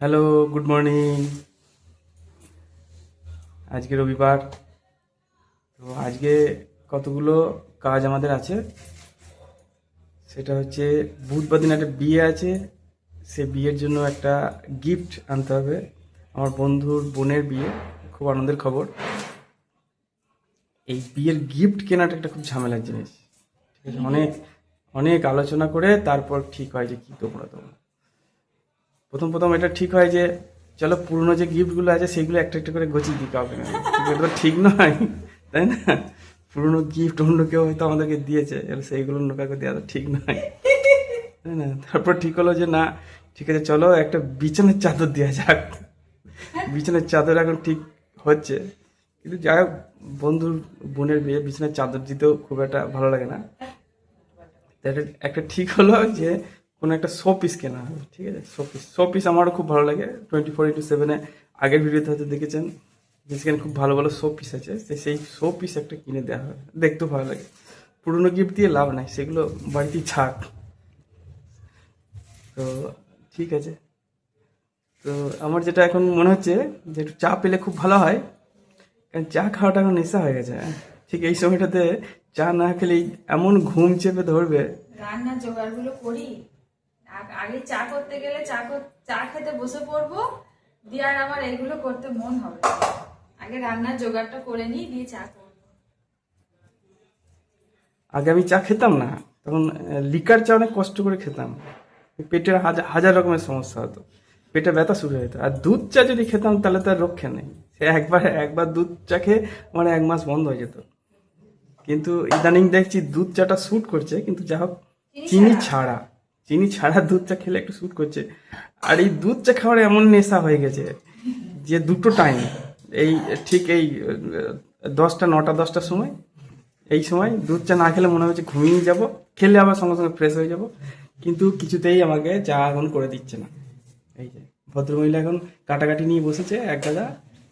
Hello, good morning. আজকে রবিবার। তো আজকে কতগুলো কাজ আমাদের আছে। সেটা হচ্ছে বুধবার দিন একটা বিয়ে আছে। সে বিয়ের জন্য একটা গিফট আনতে হবে। আমার বন্ধুর বোনের বিয়ে, খুব আনন্দের খবর। এই বিয়ের গিফট কেনাটা একটা খুব ঝামেলার জিনিস। ঠিক আছে, অনেক অনেক আলোচনা করে তারপর ঠিক হয় যে কী দেবো না দেবো। প্রথম প্রথম এটা ঠিক হয় যে চলো পুরনো যে গিফটগুলো আছে সেগুলো একটা একটা করে গছিয়ে দিতে হবে না, কিন্তু এটা তো ঠিক নয়, তাই না? পুরনো গিফট অন্য কেউ হয়তো আমাদেরকে দিয়েছে, এবার সেইগুলো অন্য কাউকে দেওয়া তো ঠিক নয়, তাই না? তারপর ঠিক হলো যে না, ঠিক আছে চলো একটা বিছানার চাদর দেওয়া যাক। বিছানার চাদর এখন ঠিক হচ্ছে, কিন্তু যাই হোক, বন্ধুর বোনের বিয়ে বিছানার চাদর দিতেও খুব একটা ভালো লাগে না। তো একটা ঠিক হলো যে কোনো একটা শো পিস কেনা হবে। ঠিক আছে, শো পিস আমারও খুব ভালো লাগে। 24x7-এ আগের ভিডিওতে হয়তো দেখেছেন যে সেখানে খুব ভালো ভালো শো পিস আছে। সেই শো পিস একটা কিনে দেওয়া হবে, দেখতেও ভালো লাগে। পুরনো গিফট দিয়ে লাভ নাই, সেগুলো বাড়িতেই থাক। তো ঠিক আছে। তো আমার যেটা এখন মনে হচ্ছে যে একটু চা পেলে খুব ভালো হয়, কারণ চা খাওয়াটা এখন নেশা হয়ে গেছে। ঠিক এই সময়টাতে চা না খেলেই এমন ঘুম চেপে ধরবে। রান্নার জোগাড়গুলো করি। আগে চা করতে গেলে চা খেতে বসে পড়বো, দিয়ে আর আমার এগুলো করতে মন হবে না। আগে রান্নার জোগাড়টা করে নিই, দিয়ে চা করবো। আগে আমি চা খেতাম না, তখন লিকার চা অনেক কষ্ট করে খেতাম। পেটের হাজার হাজার রকমের সমস্যা হতো, পেটে ব্যথা শুরু হতো। আর দুধ চা যদি খেতাম তাহলে তার রক্ষা নেই। সে একবার একবার দুধ চা খেয়ে মানে 1 মাস বন্ধ হয়ে যেত। কিন্তু ইদানিং দেখছি দুধ চাটা স্যুট করছে, কিন্তু যা হোক চিনি ছাড়া, চিনি ছাড়া দুধ চা খেলে একটু স্যুট করছে। আর এই দুধ চা খাওয়ার এমন নেশা হয়ে গেছে যে দুটো টাইম, এই ঠিক এই 9টা 10টার সময়, এই সময় দুধ চা না খেলে মনে হচ্ছে ঘুমিয়ে যাব, খেলে আবার সঙ্গে সঙ্গে ফ্রেশ হয়ে যাব। কিন্তু কিছুতেই আমাকে চা এখন করে দিচ্ছে না। এই যে ভদ্রমহিলা এখন কাটাকাটি নিয়ে বসেছে এক গাদা,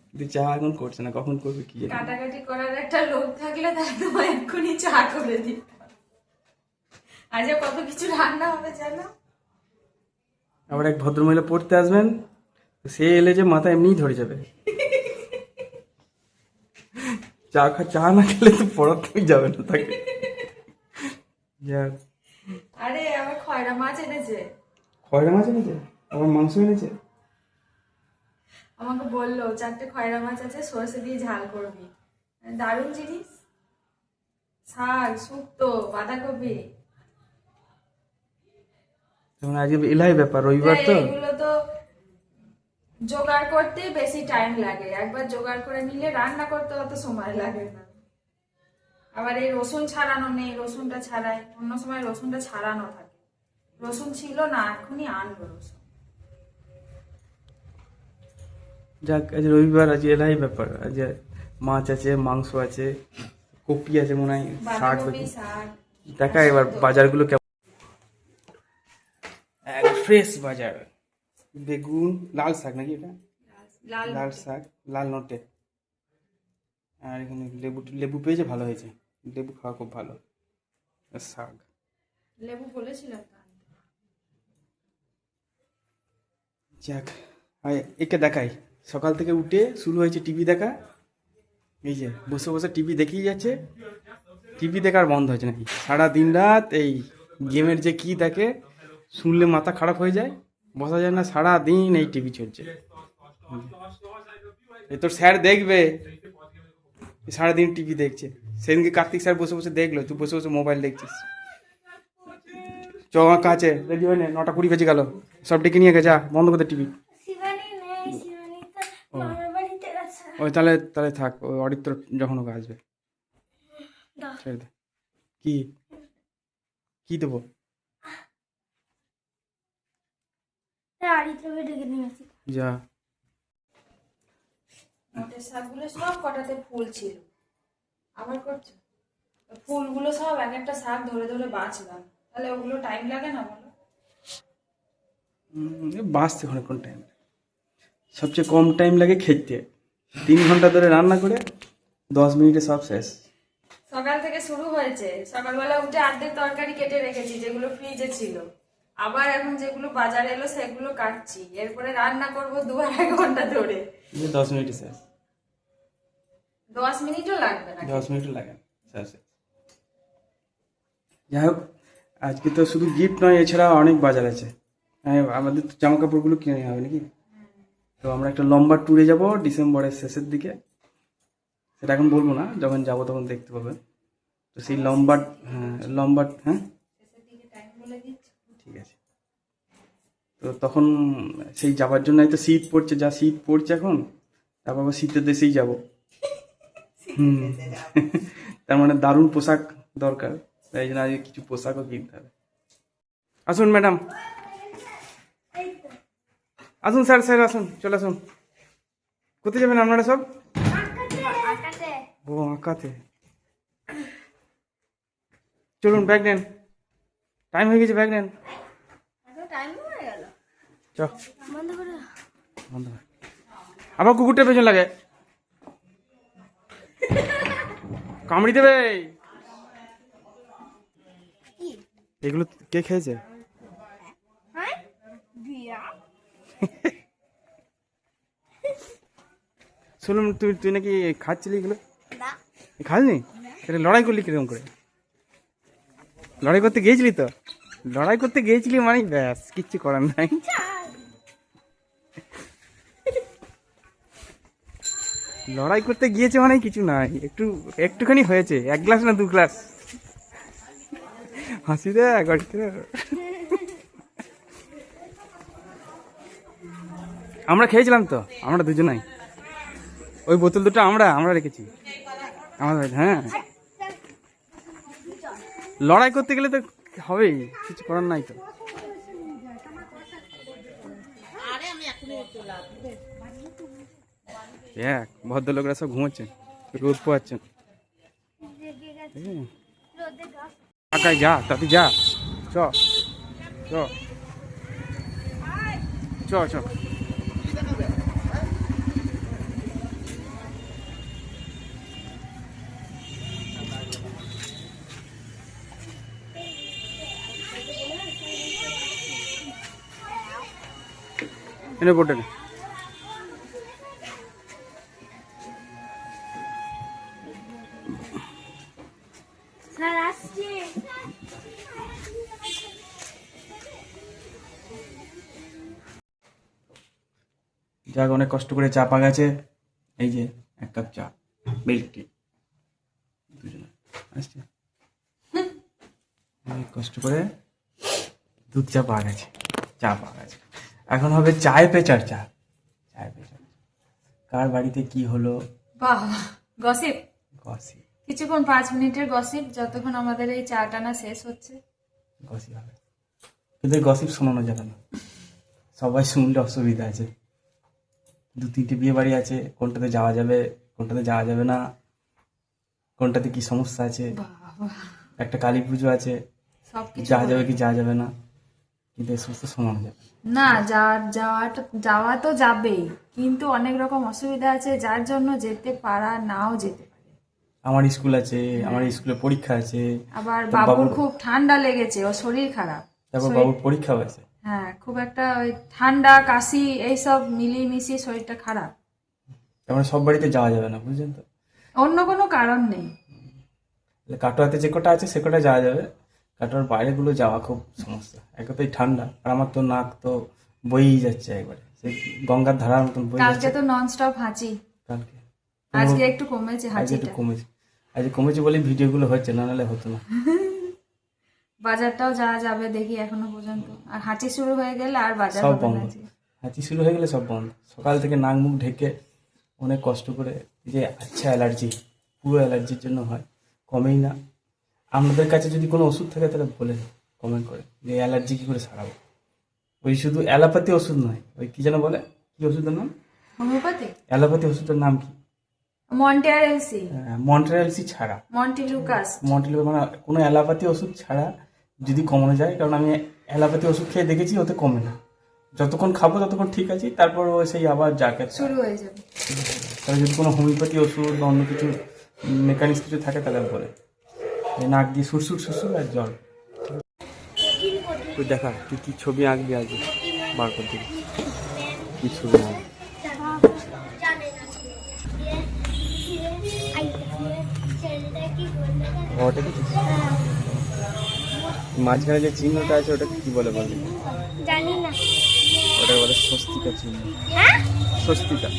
কিন্তু চা এখন করছে না, কখন করবে কি জানি। কাটাকাটি করার একটা লোক থাকলে তাহলে তোমার এক্ষুনি চা করে দিত। আজ কত কিছু রান্না হবে জানো? আবার এক ভদ্রমহিলা পড়তে আসবেন, সে এলে যে মাথা এমনিই ধরে যাবে। চা না খেলে তো পড়াতেই যাবে না তাকে। যাক, আরে আবার খয়রা মাছ এনেছে। খয়রা মাছ এনেছে, আবার মাংস এনেছে। আমাকে বললো 4টে খয়রা মাছ আছে, সরষে দিয়ে ঝাল করবি। দারুণ জিনিস। শাক, শুক্তো, বাঁধাকপি। যেমন আজকে এলাই ব্যাপার, রবিবার তো। এগুলো তো জোগাড় করতে বেশি টাইম লাগে, একবার জোগাড় করে নিলে রান্না করতে অত সময় লাগে না। আবার এই রসুন ছাড়ানো নেই, রসুনটা ছাড়াই, অন্য সময় রসুনটা ছাড়ানো থাকে। রসুন ছিল না, এখনই আনবো রসুন। যাক, আজ রবিবার, আজ এলাই ব্যাপার। আজ মাছ আছে, মাংস আছে, কপি আছে মনে হয়, শাক বাঁধাকপি, আছে। শাক। দেখা এবার বাজারগুলো কেমন, ফ্রেশ বাজার। বেগুন, লাল শাক নাকি এটা? লাল লাল শাক, লাল নটে। আর এখানে লেবু লেবু পেয়েছে, ভালো হয়েছে। লেবু খাওয়া খুব ভালো। আর শাক। লেবু বলেছিলাম তো আনতে। যাক, একে দেখাই। সকাল থেকে উঠে শুরু হয়েছে টিভি দেখা। এই যে বসে বসে টিভি দেখেই যাচ্ছে, টিভি দেখার বন্ধ হয়েছে নাকি? সারা দিন রাত এই গেমের যে কি দেখে, শুনলে মাথা খারাপ হয়ে যায়, বসা যায় না, সারা দিন এই টিভি চলছে। এ তোর স্যার দেখবে, সারাদিন টিভি দেখছে। সেদিনকে কার্তিক স্যার বসে বসে দেখলো, তুই বসে বসে মোবাইল দেখছিস। চ, আমার কাছে রেডি হয়ে নে, 9টা 20 বেজে গেল। সব ডেকে নিয়ে গেছে, যা বন্ধ করে দে টিভি। ও, ওই তাহলে তাহলে থাক, ওই অরিত্র যখন ওকে আসবে ছেড়ে দে। কি কি দেবো? যা। নোটের শাকগুলো সব কটাতে ফুল ছিল, আবার করছো। ফুলগুলো সব এক একটা শাক ধরে ধরে বাঁচলাম, তাহলে ওগুলো টাইম লাগে না বলো? বাঁচতে অনেকক্ষণ টাইম, সবচেয়ে কম টাইম লাগে খেতে। 3 ঘন্টা ধরে রান্না করে 10 মিনিটে সব শেষ। সকাল থেকে শুরু হয়েছে, সকালবেলা উঠে অর্ধেক তরকারি কেটে রেখেছি যেগুলো ফ্রিজে ছিল, আবার এখন যেগুলো বাজারে এলো সেগুলো কাটছি, এরপরে রান্না করব 2-2.5 ঘন্টা ধরে। 10 মিনিটে শেষ। 10 মিনিটও লাগবে না। 10 মিনিট লাগে শেষ। যাই হোক, আজকে তো শুধু গিফট নয়, এছাড়া অনেক বাজার আছে। আমাদের তো জামা কাপড়গুলো কিনে হবে নাকি? তো আমরা একটা লম্বা ট্যুরে যাব ডিসেম্বরের শেষের দিকে। সেটা এখন বলবো না, যখন যাবো তখন দেখতে পাবেন। তো সেই লম্বা হ্যাঁ ঠিক আছে। তো তখন সেই যাবার জন্য তো শীত পড়ছে, যা শীত পড়ছে এখন, তারপর আবার শীতের দেশেই যাব। তার মানে দারুণ পোশাক দরকার, তাই জন্য আজকে কিছু পোশাকও কিনতে হবে। আসুন ম্যাডাম, আসুন স্যার, আসুন, চলে আসুন। কোথায় যাবেন আপনারা সব? ও আঁকাতে। চলুন, ব্যাগ নেন, টাইম হয়ে গেছে, ব্যাগ নেন। চ বন্ধ করে। আবার কুকুরটা পেছন লাগে, কামড়ি দেবে। এগুলো কে খেয়েছে? শুনুন, তুই নাকি খাচ্ছিলি এগুলো? খাসনি? এটা লড়াই করলি কিরকম করে? লড়াই করতে গিয়েছিলি তো? লড়াই করতে গিয়েছিলি মানে ব্যাস, কিচ্ছু করার নাই। লড়াই করতে গিয়েছে মানে কিছু নাই, একটুখানি হয়েছে, 1 গ্লাস না 2 গ্লাস। হাসি দে গাড়িতে। আমরা খেয়েছিলাম তো, আমরা দুজনাই। ওই বোতল দুটো আমরা রেখেছি আমাদের। হ্যাঁ, লড়াই করতে গেলে তো হবেই, কিছু করার নাই তো। দেখ, ভদ্রলোকরা সব ঘুমোচ্ছে, রোদ পোয়াচ্ছেন। কাকাই যা, তাতে যা, চ চ চ চ। এনে পড়ে নে। যাক, অনেক কষ্ট করে চা পাওয়া গেছে। এই যে 1 কাপ চা, মিল্ক টি, দুজনে আসছে। অনেক কষ্ট করে দুধ চা পাওয়া গেছে, চা পাওয়া গেছে। এখন হবে চায় পে চর্চা। চায় পে চর্চা, কার বাড়িতে কি হলো। বাহ, গসিপ। গসিপ কিছুক্ষণ 5 মিনিটের গসিপ, যতক্ষণ আমাদের এই চা টানা শেষ হচ্ছে। গসিপ হবে, কিন্তু গসিপ শোনানো যাবে না, সবাই শুনলে অসুবিধা আছে। 2-3টে বিয়ে বাড়ি আছে, কোনটাতে যাওয়া যাবে, কোনটাতে যাওয়া যাবে না, কোনটাতে কি সমস্যা আছে। একটা কালী পুজো আছে, সবকিছু যাওয়া যাবে কি যাওয়া যাবে না, কিন্তু এই সমস্ত শোনানো যাবে না। যাওয়া তো যাবেই, কিন্তু অনেক রকম অসুবিধা আছে, যার জন্য যেতে পারা নাও যেতে পারে। আমার স্কুল আছে, আমার স্কুলে পরীক্ষা আছে, আবার বাবুর খুব ঠান্ডা লেগেছে, ও শরীর খারাপ। তারপর বাবুর পরীক্ষা আছে। হ্যাঁ, খুব একটা ওই ঠান্ডা কাশি এইসব মিলিয়ে মিশিয়ে শরীরটা খারাপ। তারপরে সব বাড়িতে যাওয়া যাবে না, বুঝলেন তো। অন্য কোনো কারণ নেই। কাটোয়াতে যে কটা আছে সে কটা যাওয়া যাবে, কাটোয়ার বাইরেগুলো যাওয়া খুব সমস্যা। একটাই ঠান্ডা, আর আমার তো নাক তো বইই যাচ্ছে একবারে, সেই গঙ্গার ধারার মতন বই কালকে যাচ্ছে। তো নন স্টপ হাঁচি, কালকে আজকে একটু কমেছে আজকে একটু হাঁচিটা। কমেছে, আজকে কমেছে বলে ভিডিওগুলো হচ্ছে, না নাহলে হতো না। বাজারটাও যাওয়া যাবে দেখি এখনো পর্যন্ত, আর হাঁচি শুরু হয়ে গেলে আর বাজার সব হবে বন্ধ, না যে। হাঁচি শুরু হয়ে গেলে সব বন্ধ। সকাল থেকে নাক মুখ ঢেকে অনেক কষ্ট করে, যে আচ্ছা অ্যালার্জি, পুরো অ্যালার্জির জন্য হয়, কমেই না। আপনাদের কাছে যদি কোনো ওষুধ থাকে তাহলে বলেন, কমেন্ট করে, যে অ্যালার্জি কী করে সারাবো। ওই শুধু অ্যালোপ্যাথি ওষুধ নয়, ওই কি যেন বলে, কি ওষুধের নাম? হোমিওপ্যাথি, অ্যালোপ্যাথি ওষুধের নাম কি? মন্টেয়ারেলসি, মন্ট্রেলসি ছাড়া, মন্টিলুকাস। মানে কোনো অ্যালোপ্যাথি ওষুধ ছাড়া যদি কমানো যায়, কারণ আমি অ্যালোপ্যাথি ওষুধ খেয়ে দেখেছি, ওতে কমে না। যতক্ষণ খাবো ততক্ষণ ঠিক আছে, তারপর ও সেই আবার যাকে শুরু হয়ে যাবে। তাহলে যদি কোনো হোমিওপ্যাথি ওষুধ বা অন্য কিছু মেকানিক্স কিছু থাকে তাহলে বলে। এই নাক দিয়ে সুরসুর আর জল। তুই দেখা তুই কি ছবি আঁকবি আগে বার করতে কি ছবি আঁকবি ওটা কি মাঝখানে যে চিহ্নটা আছে ওটা কি বলে বলবি জানি না। ওটা বলে স্বস্তিকা চিহ্ন হ্যাঁ স্বস্তিকা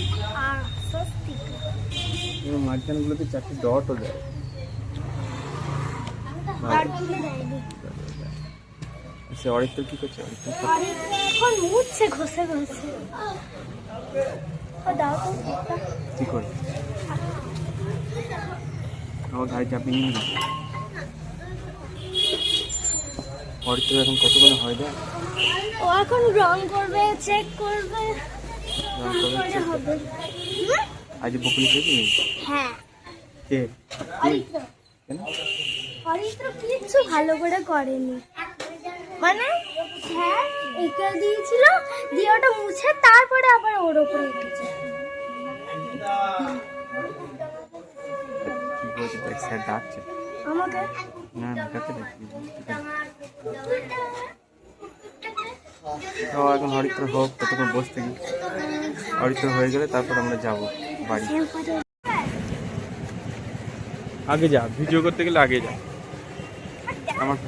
স্বস্তিক। মাঝখানে গুলোতে 4টি ডটও দেয় আর তুলে দেয়নি। সে অরিত্র কি করছে অরিত্র এখন মুছছে ঘষে ঘষে। ও দাও তো। কি করে আমার গাড়ি চাপিয়ে নিয়ে গেছে। অরিত্র এখন কতক্ষণ হয় দেয় ও এখন রং করবে, চেক করবে, রং করবে, তারপরে check হবে। আজ বকুনি খেয়েছি হ্যাঁ কে অরিত্র কেন অরিত্র কিচ্ছু ভালো করে করেনি, মানে হ্যাঁ এঁকে দিয়েছিল, দিয়ে ওটা মুছে তারপরে আবার ওর ওপরে এঁকেছে। কি বলছে দেখ স্যার ডাকছে আমাকে না না কাকে দেখি এখন হরিত্র হোক ততক্ষণ বসে থাকি হরিত্র হয়ে গেলে তারপর আমরা যাব বাড়ি আগে যা ভিডিও করতে গেলে আগে যা আমার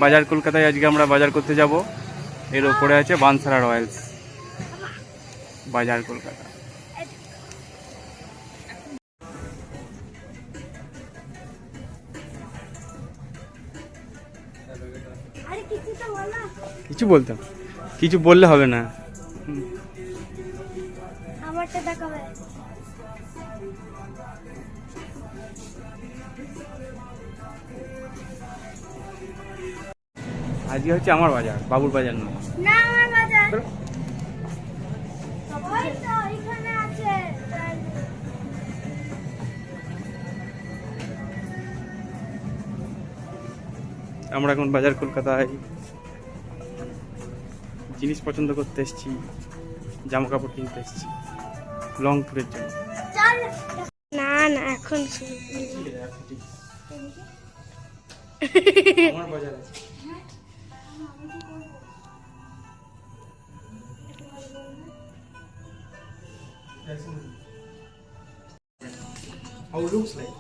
বাজার কলকাতায় আজকে আমরা বাজার করতে যাব এর ওপরে আছে বানসারা রয়্যালস বাজার কলকাতা আরে কিছু তো বলো। কিছু বলতাম কিছু বললে হবে না আমারটা দেখাবে। আজকে হচ্ছে আমার বাজার বাবুর বাজার নয় না আমার বাজার ওই তো এখানে আছে। আমরা এখন বাজার কলকাতায় জিনিস পছন্দ করতে এসেছি জামা কাপড় কিনতে এসেছি লং ট্যুরের জন্য চল না না এখন আমার বাজার আছে How it looks like.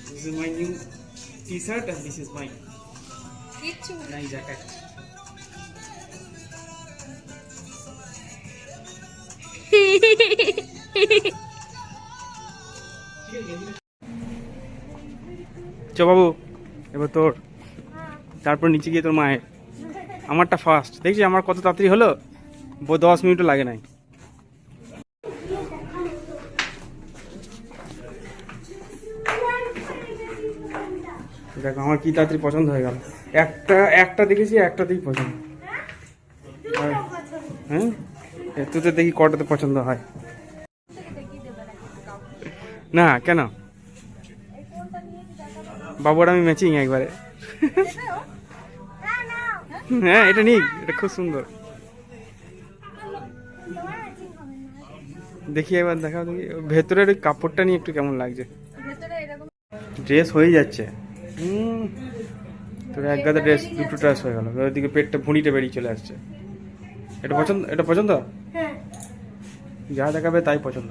This is my new t-shirt and this is my nice jacket. চো বাবু এবার তোর তারপর নিচে গিয়ে তোর মায়ের আমারটা ফার্স্ট দেখছি আমার কত তাড়াতাড়ি হলো 10 মিনিটও লাগে নাই দেখো আমার কি তাড়াতাড়ি পছন্দ হয়ে গেল একটা দেখেছি একটাতেই পছন্দ হ্যাঁ তুই তো দেখি কটাতে পছন্দ হয় না কেন বাবুর আমি ম্যাচিং একবারে হ্যাঁ এটা নিক এটা খুব সুন্দর দেখি এবার দেখাও দেখি ভেতরের ওই কাপড়টা নিয়ে একটু কেমন লাগছে ড্রেস হয়ে যাচ্ছে তোর এক গাদা ড্রেস দুটো ড্রেস হয়ে গেল ওইদিকে পেটটা ভুঁড়িটা বেরিয়ে চলে আসছে এটা পছন্দ হ্যাঁ যা দেখাবে তাই পছন্দ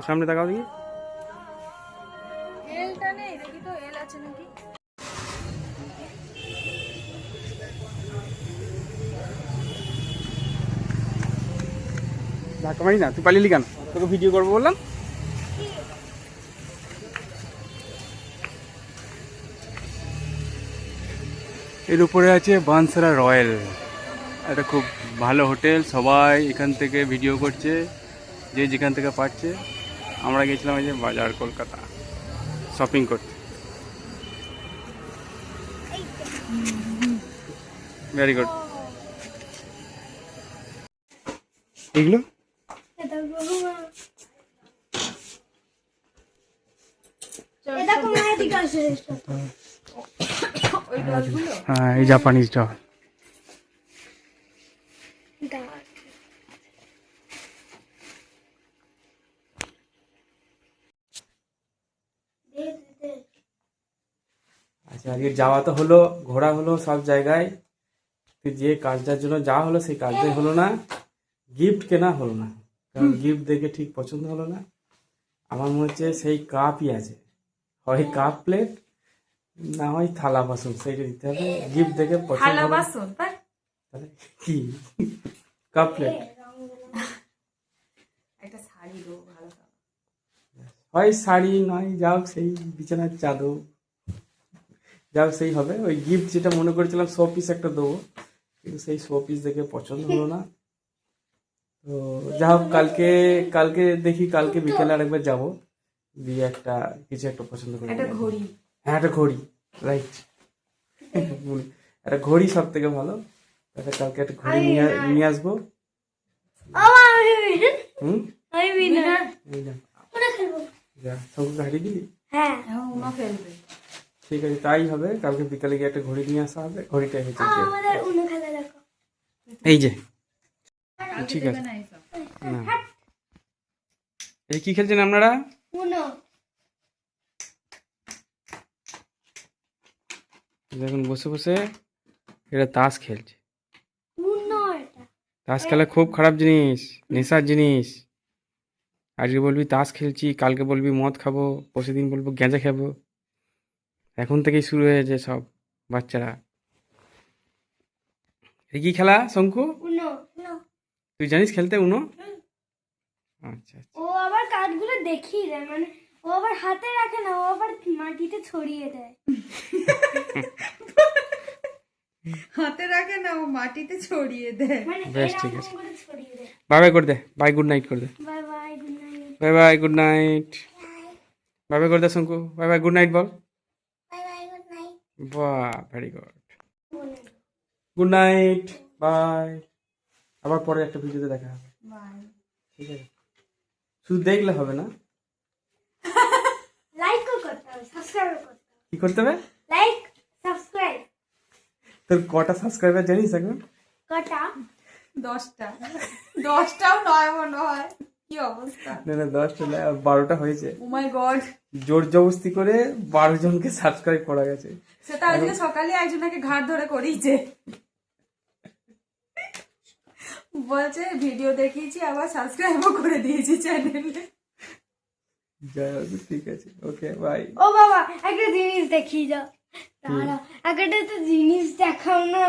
সামনে দেখাও দেখি এলটা নেই দেখি তো এল আছে নাকি ধাক্কা মারি না তুই পালিয়ে কেন তোকে ভিডিও করবো বললাম এর উপরে আছে বানসারা রয়্যাল এটা খুব ভালো হোটেল সবাই এখান থেকে ভিডিও করছে যে যেখান থেকে পাচ্ছে আমরা গেছিলাম এই যে বাজার কলকাতা শপিং করতে ভেরি গুড এগুলো এটা বহুমা এটা কোন দিকে আসে ওই ডলগুলো হ্যাঁ এই জাপানিজ ডল আজকে যাওয়া তো হলো, ঘোরা হলো সব জায়গায়, তো যে কাজটার জন্য যাওয়া হলো সেই কাজটাই হলো না, গিফট কেনা হলো না, কারণ গিফট দেখে ঠিক পছন্দ হলো না। আমার মনে হচ্ছে সেই কাপই আছে, হয় কাপ প্লেট না হয় থালা বাসন, সেইটা দিতে হবে। গিফট দেখে পছন্দ থালা হলো না। বাসন তাই তাহলে কি কাপ প্লেট, একটা শাড়ি দেবো ভালো করে। হয় শাড়ি নয় যাও সেই বিছানার চাদর, যাও সেই হবে। ওই গিফট যেটা মনে করেছিলাম শো পিস একটা দেবো, কিন্তু সেই শো পিস দেখে পছন্দ হলো না। তো যা হোক, কালকে কালকে দেখি, কালকে বিকেলে আরেকবার যাবো, দিয়ে একটা কিছু একটা পছন্দ করে একটা নিয়ে আসবো। ঘড়ি হ্যাঁ একটা ঘড়ি, রাইট, একটা ঘড়ি সব থেকে ভালো। একটা কালকে একটা ঘড়ি নিয়ে আসবো। হুম, এই যা, যা সব ঘাড়ি দিলি। হ্যাঁ এখন উনো ফেলবে। ঠিক আছে, তাই হবে। কালকে বিকালে গিয়ে একটা ঘড়ি নিয়ে আসা হবে। ঘড়িটাই হচ্ছে যে আমাদের উনো খেলা দেখো। এই যে, কালকে ঠিক দেবে আছে। না এইসব। না, এই কি খেলছেন আপনারা? উনো দেখুন বসে বসে এটা তাস খেলছে। উনো এটা তাস খেলা খুব খারাপ জিনিস, নেশার জিনিস। আজকে বলবি তাস খেলছি, কালকে বলবি মদ খাবো, পরশুদিন বলবো গাঁজা খাবো। এখন থেকেই শুরু হয়েছে সব বাচ্চারা। এই কি খেলা শঙ্কু? উনো উনো তুই জানিস খেলতে উনো? আচ্ছা আচ্ছা। ও আবার কাঠগুলো দেখিয়ে দেয়, মানে ও আবার হাতে রাখে না, ও আবার মাটিতে ছড়িয়ে দেয়। হাতে রাখে না, ও মাটিতে ছড়িয়ে দেয়। মানে বেশ, ঠিক এরকম আছে। করে ছড়িয়ে দেয়। বাই বাই করে দে, বাই গুড নাইট করে দে। Bye bye, good night. Bye bye good night, bye bye করে দে Shanku. Bye bye good night বল। Bye bye, good night. বাহ, very good. Good night, bye. আবার পরে একটা ভিডিওতে দেখা হবে, বাই। ঠিক আছে? শুধু দেখলে হবে না, লাইকও করতে হবে, সাবস্ক্রাইব করতে হবে। কি করতে হবে? Like, subscribe. তোর কটা সাবস্ক্রাইবার জানিস এখন? কটা? 10টা, 10টাও নয় মনে হয়। কি অবস্থা! না না, 10টা না, 12টা হয়েছে। ও মাই গড, জোর জবরদস্তি করে 12 জনকে সাবস্ক্রাইব করা গেছে। সেটা আজকে সকালে একজনকে ঘাট ধরে করিয়েছে। বলছে ভিডিও দেখিয়েছি, আবার সাবস্ক্রাইবও করে দিয়েছি চ্যানেলে। যাই হোক, ঠিক আছে, ওকে বাই। ও বাবা, একটা জিনিস দেখিয়ে যাও। দাঁড়াও, একটা তো জিনিস দেখাও না।